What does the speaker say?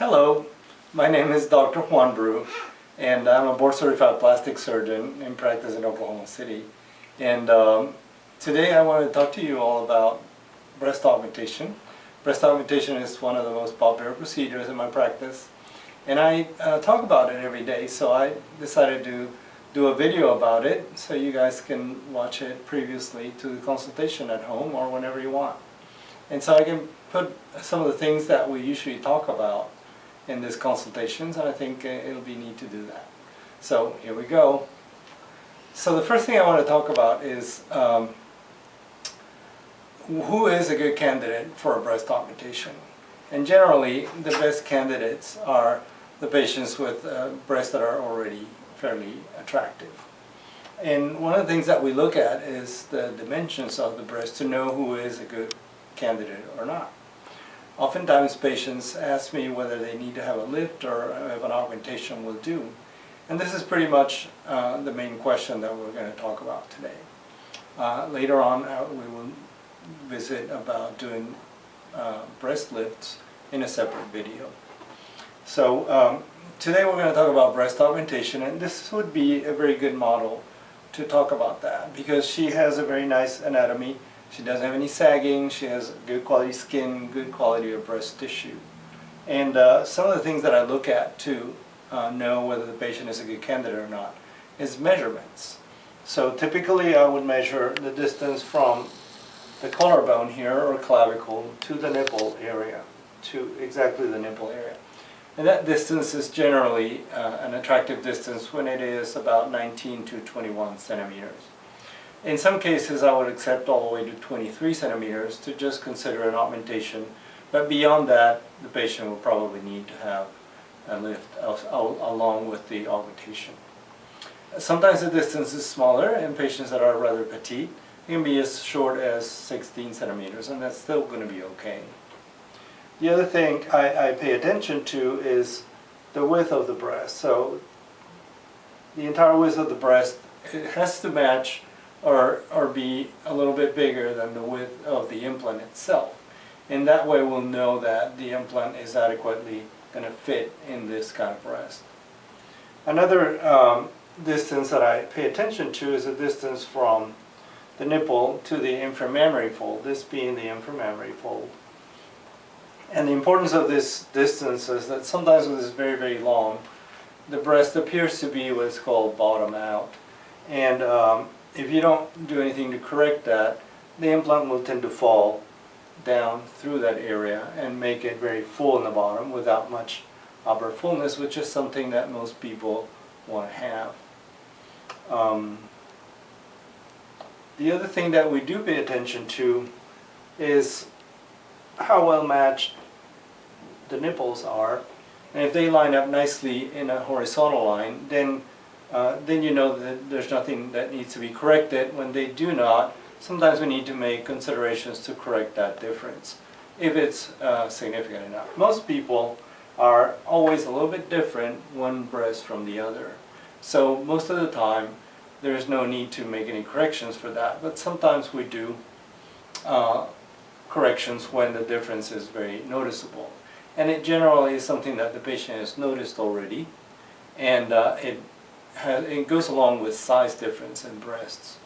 Hello, my name is Dr. Juan Brou, and I'm a board-certified plastic surgeon in practice in Oklahoma City. And today I want to talk to you all about breast augmentation. Breast augmentation is one of the most popular procedures in my practice, and I talk about it every day, so I decided to do a video about it so you guys can watch it previously to the consultation at home or whenever you want. And so I can put some of the things that we usually talk about in these consultations, and I think it'll be neat to do that. So here we go. So the first thing I want to talk about is who is a good candidate for a breast augmentation. And generally the best candidates are the patients with breasts that are already fairly attractive. And one of the things that we look at is the dimensions of the breast to know who is a good candidate or not. Oftentimes patients ask me whether they need to have a lift or if an augmentation will do. And this is pretty much the main question that we're going to talk about today. Later on we will visit about doing breast lifts in a separate video. So today we're going to talk about breast augmentation, and this would be a very good model to talk about that because she has a very nice anatomy. She doesn't have any sagging, she has good quality skin, good quality of breast tissue. And some of the things that I look at to know whether the patient is a good candidate or not is measurements. So typically I would measure the distance from the collarbone here or clavicle to the nipple area, to exactly the nipple area. And that distance is generally an attractive distance when it is about 19 to 21 centimeters. In some cases I would accept all the way to 23 centimeters to just consider an augmentation, but beyond that the patient will probably need to have a lift along with the augmentation. Sometimes the distance is smaller in patients that are rather petite. It can be as short as 16 centimeters, and that's still going to be okay. The other thing I pay attention to is the width of the breast. So the entire width of the breast, it has to match or be a little bit bigger than the width of the implant itself. And that way we'll know that the implant is adequately going to fit in this kind of breast. Another distance that I pay attention to is the distance from the nipple to the inframammary fold, this being the inframammary fold. And the importance of this distance is that sometimes when it's very, very long, the breast appears to be what's called bottom out. And if you don't do anything to correct that, the implant will tend to fall down through that area and make it very full in the bottom without much upper fullness, which is something that most people want to have. The other thing that we do pay attention to is how well matched the nipples are. And if they line up nicely in a horizontal line, then you know that there's nothing that needs to be corrected. When they do not, sometimes we need to make considerations to correct that difference, if it's significant enough. Most people are always a little bit different, one breast from the other. So most of the time, there's no need to make any corrections for that. But sometimes we do corrections when the difference is very noticeable. And it generally is something that the patient has noticed already, and it goes along with size difference in breasts.